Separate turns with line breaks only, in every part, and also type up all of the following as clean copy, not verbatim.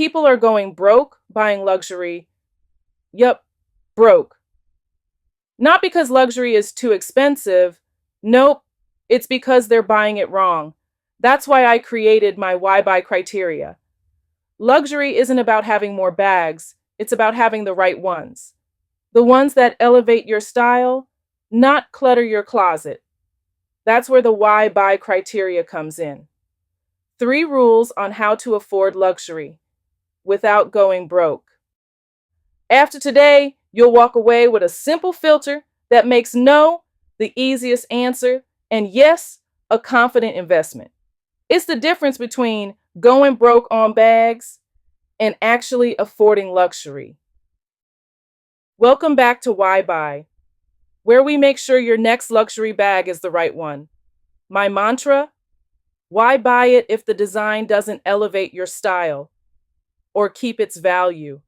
People are going broke buying luxury. Yup, broke. Not because luxury is too expensive. Nope, it's because they're buying it wrong. That's why I created my why buy criteria. Luxury isn't about having more bags, it's about having the right ones. The ones that elevate your style, not clutter your closet. That's where the why buy criteria comes in. 3 rules on how to afford luxury without going broke. After today, you'll walk away with a simple filter that makes no the easiest answer and yes, a confident investment. It's the difference between going broke on bags and actually affording luxury. Welcome back to Why Buy, where we make sure your next luxury bag is the right one. My mantra: why buy it if the design doesn't elevate your style or keep its value?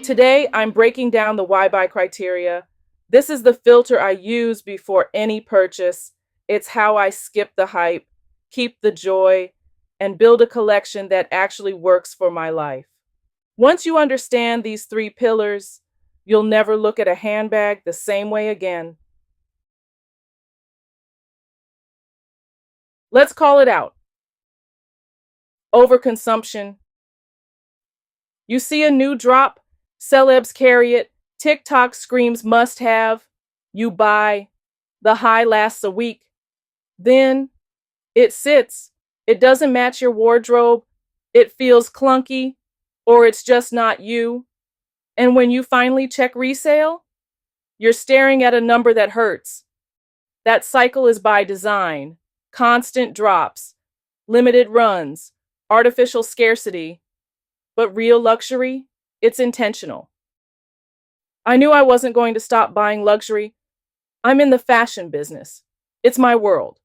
Today, I'm breaking down the why buy criteria. This is the filter I use before any purchase. It's how I skip the hype, keep the joy, and build a collection that actually works for my life. Once you understand these 3 pillars, you'll never look at a handbag the same way again. Let's call it out. Overconsumption. You see a new drop, celebs carry it, TikTok screams must have, you buy, the high lasts a week. Then it sits, it doesn't match your wardrobe, it feels clunky, or it's just not you. And when you finally check resale, you're staring at a number that hurts. That cycle is by design: constant drops, limited runs, artificial scarcity. But real luxury, it's intentional. I knew I wasn't going to stop buying luxury. I'm in the fashion business. It's my world.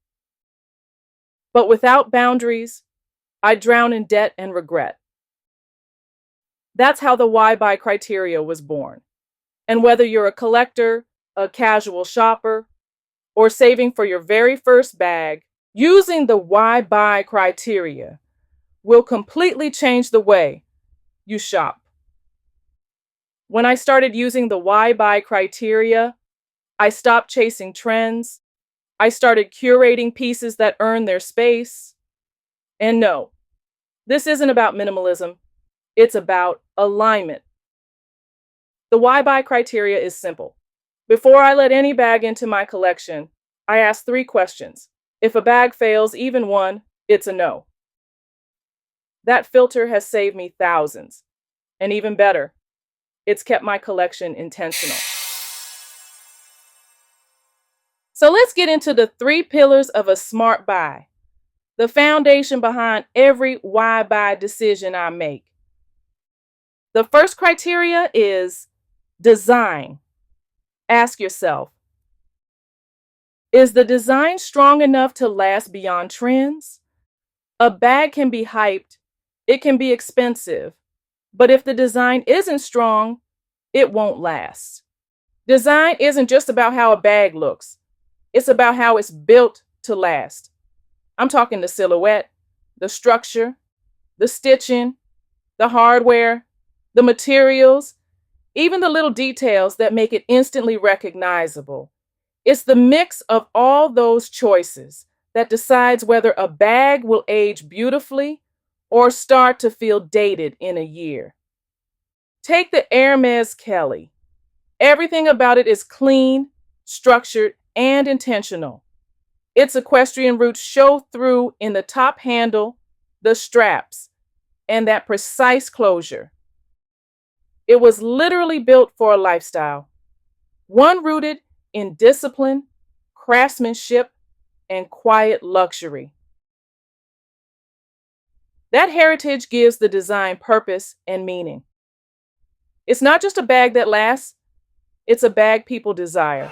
But without boundaries, I drown in debt and regret. That's how the why buy criteria was born. And whether you're a collector, a casual shopper, or saving for your very first bag, using the why buy criteria will completely change the way you shop. When I started using the why buy criteria, I stopped chasing trends. I started curating pieces that earn their space. And no, this isn't about minimalism. It's about alignment. The why buy criteria is simple. Before I let any bag into my collection, I ask 3 questions. If a bag fails even one, it's a no. That filter has saved me thousands. And even better, it's kept my collection intentional. So let's get into the 3 pillars of a smart buy, the foundation behind every why buy decision I make. The first criteria is design. Ask yourself, is the design strong enough to last beyond trends? A bag can be hyped, it can be expensive, but if the design isn't strong, it won't last. Design isn't just about how a bag looks. It's about how it's built to last. I'm talking the silhouette, the structure, the stitching, the hardware, the materials, even the little details that make it instantly recognizable. It's the mix of all those choices that decides whether a bag will age beautifully or start to feel dated in a year. Take the Hermès Kelly. Everything about it is clean, structured, and intentional. Its equestrian roots show through in the top handle, the straps, and that precise closure. It was literally built for a lifestyle, one rooted in discipline, craftsmanship, and quiet luxury. That heritage gives the design purpose and meaning. It's not just a bag that lasts, it's a bag people desire.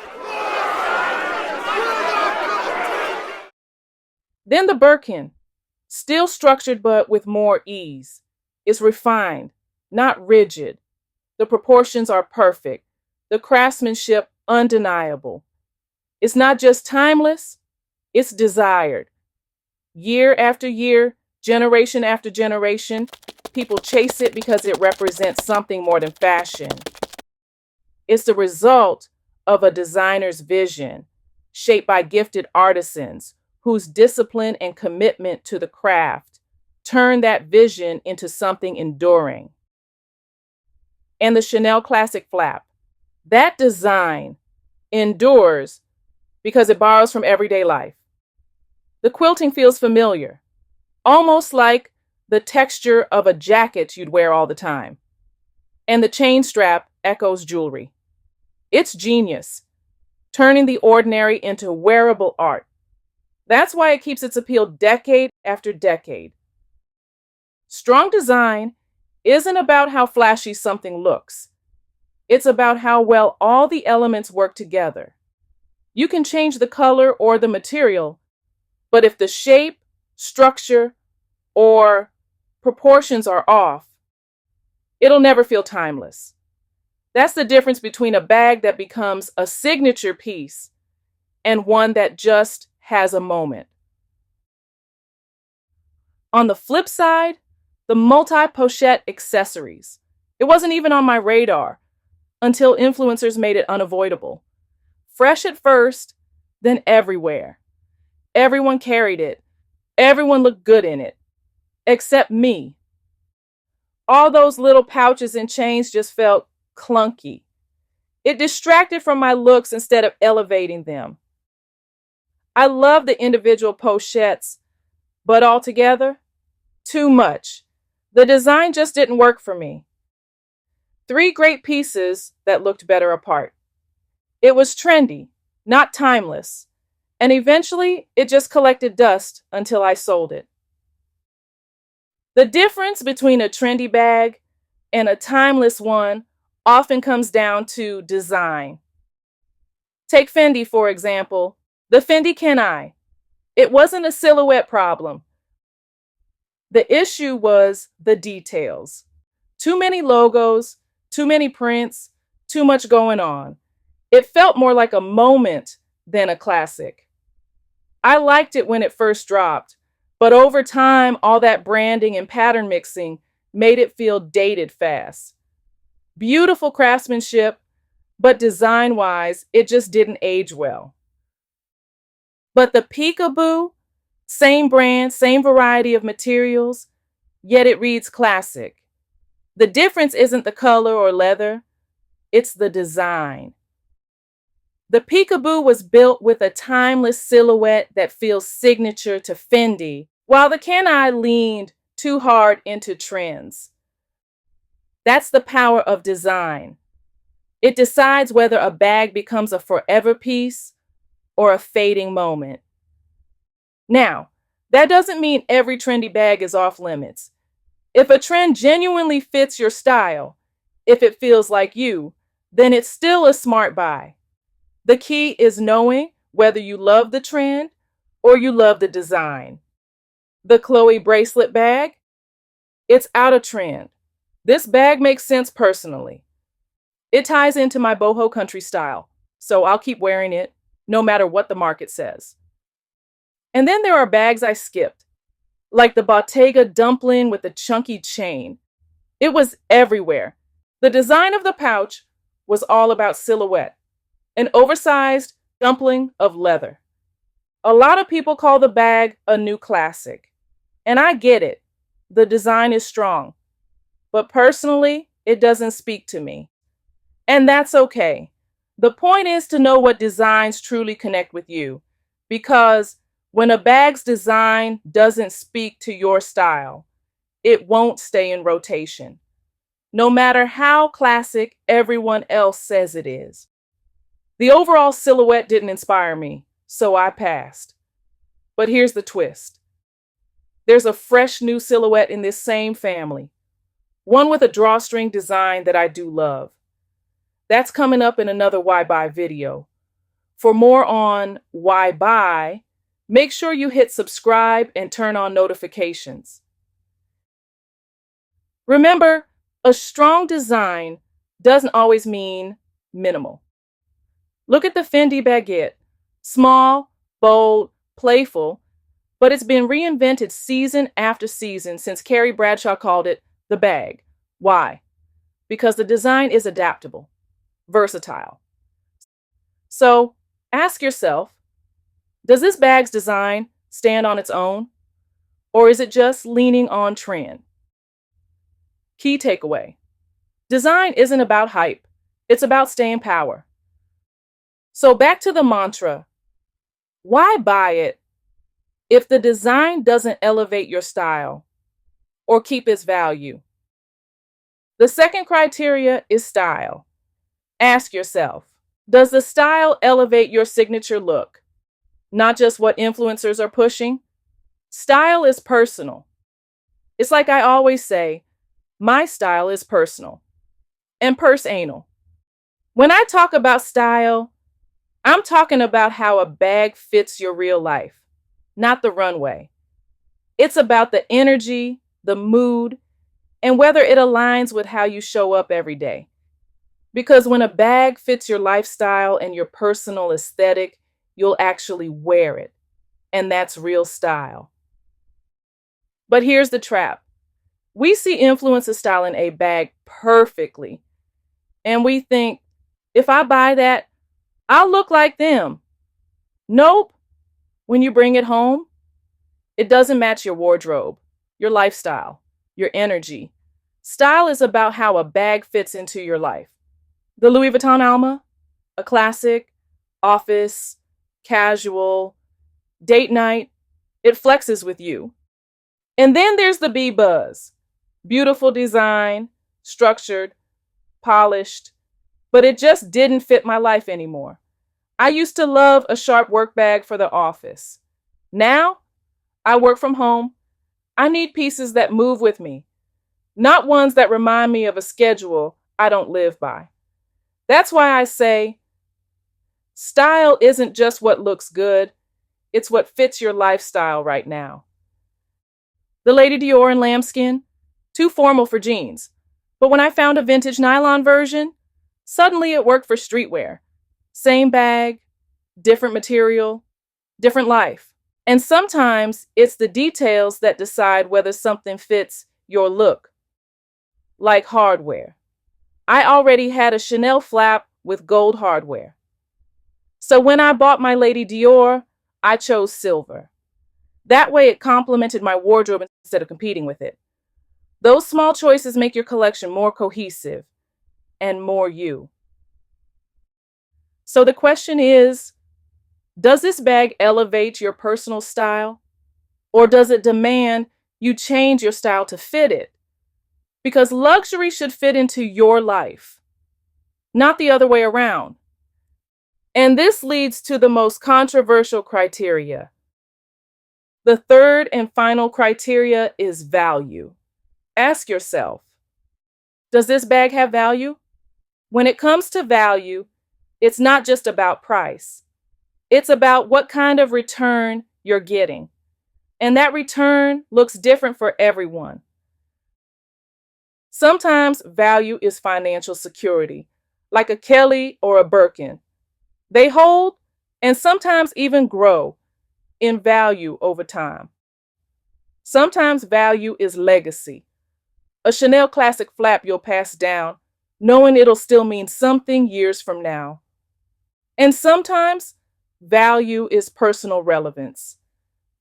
Then the Birkin, still structured but with more ease. It's refined, not rigid. The proportions are perfect. The craftsmanship undeniable. It's not just timeless, it's desired. Year after year, generation after generation, people chase it because it represents something more than fashion. It's the result of a designer's vision, shaped by gifted artisans whose discipline and commitment to the craft turn that vision into something enduring. And the Chanel Classic Flap, that design endures because it borrows from everyday life. The quilting feels familiar, almost like the texture of a jacket you'd wear all the time. And the chain strap echoes jewelry. It's genius, turning the ordinary into wearable art. That's why it keeps its appeal decade after decade. Strong design isn't about how flashy something looks. It's about how well all the elements work together. You can change the color or the material, but if the shape, structure, or proportions are off, it'll never feel timeless. That's the difference between a bag that becomes a signature piece and one that just has a moment. On the flip side, the multi-pochette accessories. It wasn't even on my radar until influencers made it unavoidable. Fresh at first, then everywhere. Everyone carried it. Everyone looked good in it. Except me. All those little pouches and chains just felt clunky. It distracted from my looks instead of elevating them. I love the individual pochettes, but altogether, too much. The design just didn't work for me. 3 great pieces that looked better apart. It was trendy, not timeless, and eventually it just collected dust until I sold it. The difference between a trendy bag and a timeless one often comes down to design. Take Fendi, for example. The Fendi Kan I. It wasn't a silhouette problem. The issue was the details. Too many logos, too many prints, too much going on. It felt more like a moment than a classic. I liked it when it first dropped, but over time, all that branding and pattern mixing made it feel dated fast. Beautiful craftsmanship, but design-wise, it just didn't age well. But the Peekaboo, same brand, same variety of materials, yet it reads classic. The difference isn't the color or leather, it's the design. The Peekaboo was built with a timeless silhouette that feels signature to Fendi, while the Kan I leaned too hard into trends. That's the power of design. It decides whether a bag becomes a forever piece or a fading moment. Now, that doesn't mean every trendy bag is off limits. If a trend genuinely fits your style, if it feels like you, then it's still a smart buy. The key is knowing whether you love the trend or you love the design. The Chloe bracelet bag, it's out of trend. This bag makes sense personally. It ties into my boho country style, so I'll keep wearing it no matter what the market says. And then there are bags I skipped, like the Bottega dumpling with the chunky chain. It was everywhere. The design of the pouch was all about silhouette, an oversized dumpling of leather. A lot of people call the bag a new classic, and I get it. The design is strong, but personally, it doesn't speak to me. And that's okay. The point is to know what designs truly connect with you, because when a bag's design doesn't speak to your style, it won't stay in rotation, no matter how classic everyone else says it is. The overall silhouette didn't inspire me, so I passed. But here's the twist. There's a fresh new silhouette in this same family, one with a drawstring design that I do love. That's coming up in another Why Buy video. For more on why buy, make sure you hit subscribe and turn on notifications. Remember, a strong design doesn't always mean minimal. Look at the Fendi baguette. Small, bold, playful, but it's been reinvented season after season since Carrie Bradshaw called it the bag. Why? Because the design is adaptable, versatile. So ask yourself, does this bag's design stand on its own? Or is it just leaning on trend? Key takeaway. Design isn't about hype. It's about staying power. So back to the mantra. Why buy it if the design doesn't elevate your style or keep its value? The second criteria is style. Ask yourself, does the style elevate your signature look? Not just what influencers are pushing? Style is personal. It's like I always say, my style is personal and purse anal. When I talk about style, I'm talking about how a bag fits your real life, not the runway. It's about the energy, the mood, and whether it aligns with how you show up every day. Because when a bag fits your lifestyle and your personal aesthetic, you'll actually wear it. And that's real style. But here's the trap. We see influencers styling a bag perfectly. And we think, if I buy that, I'll look like them. Nope. When you bring it home, it doesn't match your wardrobe, your lifestyle, your energy. Style is about how a bag fits into your life. The Louis Vuitton Alma, a classic, office, casual, date night, it flexes with you. And then there's the B Buzz. Beautiful design, structured, polished, but it just didn't fit my life anymore. I used to love a sharp work bag for the office. Now, I work from home. I need pieces that move with me, not ones that remind me of a schedule I don't live by. That's why I say, style isn't just what looks good, it's what fits your lifestyle right now. The Lady Dior in lambskin, too formal for jeans. But when I found a vintage nylon version, suddenly it worked for streetwear. Same bag, different material, different life. And sometimes it's the details that decide whether something fits your look. Like hardware. I already had a Chanel flap with gold hardware. So when I bought my Lady Dior, I chose silver. That way it complemented my wardrobe instead of competing with it. Those small choices make your collection more cohesive and more you. So the question is, does this bag elevate your personal style? Or does it demand you change your style to fit it? Because luxury should fit into your life, not the other way around. And this leads to the most controversial criteria. The third and final criteria is value. Ask yourself, does this bag have value? When it comes to value, it's not just about price. It's about what kind of return you're getting. And that return looks different for everyone. Sometimes value is financial security, like a Kelly or a Birkin. They hold and sometimes even grow in value over time. Sometimes value is legacy. A Chanel classic flap you'll pass down, knowing it'll still mean something years from now. And sometimes value is personal relevance.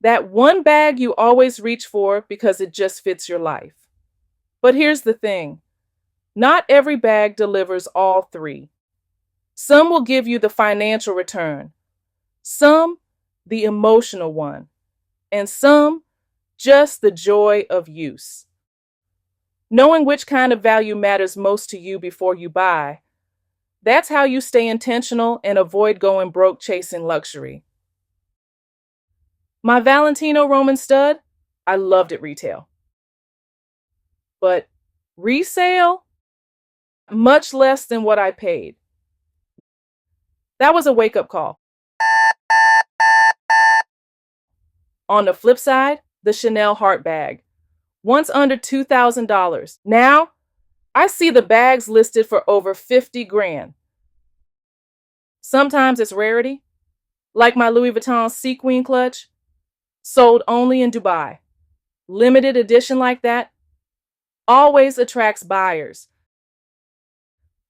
That one bag you always reach for because it just fits your life. But here's the thing. Not every bag delivers all three. Some will give you the financial return. Some, the emotional one. And some, just the joy of use. Knowing which kind of value matters most to you before you buy, that's how you stay intentional and avoid going broke chasing luxury. My Valentino Roman Stud, I loved it retail. But resale, much less than what I paid. That was a wake-up call. On the flip side, the Chanel heart bag, once under $2,000. Now, I see the bags listed for over 50 grand. Sometimes it's rarity, like my Louis Vuitton Sequin clutch, sold only in Dubai. Limited edition like that always attracts buyers.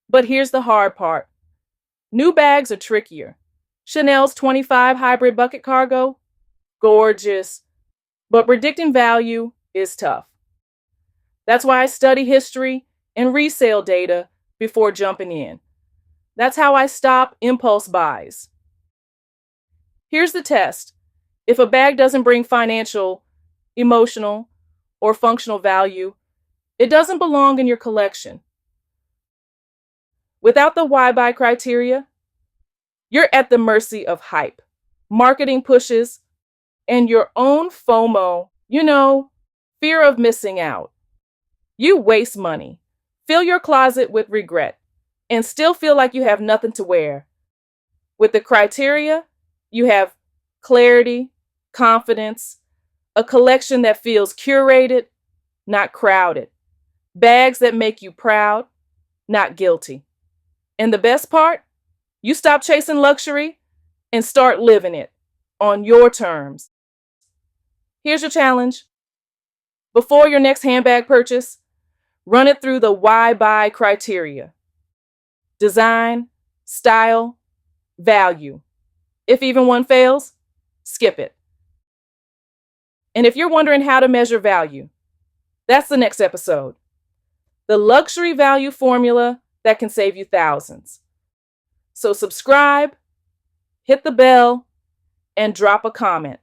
But here's the hard part. New bags are trickier. Chanel's 25 hybrid bucket cargo, gorgeous, but predicting value is tough. That's why I study history and resale data before jumping in. That's how I stop impulse buys. Here's the test. If a bag doesn't bring financial, emotional, or functional value, it doesn't belong in your collection. Without the why buy criteria, you're at the mercy of hype, marketing pushes, and your own FOMO, fear of missing out. You waste money, fill your closet with regret, and still feel like you have nothing to wear. With the criteria, you have clarity, confidence, a collection that feels curated, not crowded, bags that make you proud, not guilty. And the best part, you stop chasing luxury and start living it on your terms. Here's your challenge. Before your next handbag purchase, run it through the why buy criteria. Design, style, value. If even one fails, skip it. And if you're wondering how to measure value, that's the next episode. The luxury value formula that can save you thousands. So subscribe, hit the bell, and drop a comment.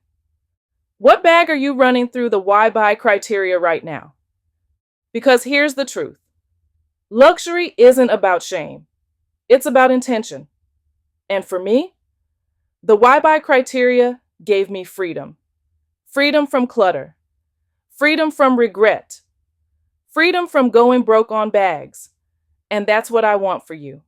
What bag are you running through the why buy criteria right now? Because here's the truth. Luxury isn't about shame. It's about intention. And for me, the why buy criteria gave me freedom. Freedom from clutter. Freedom from regret. Freedom from going broke on bags. And that's what I want for you.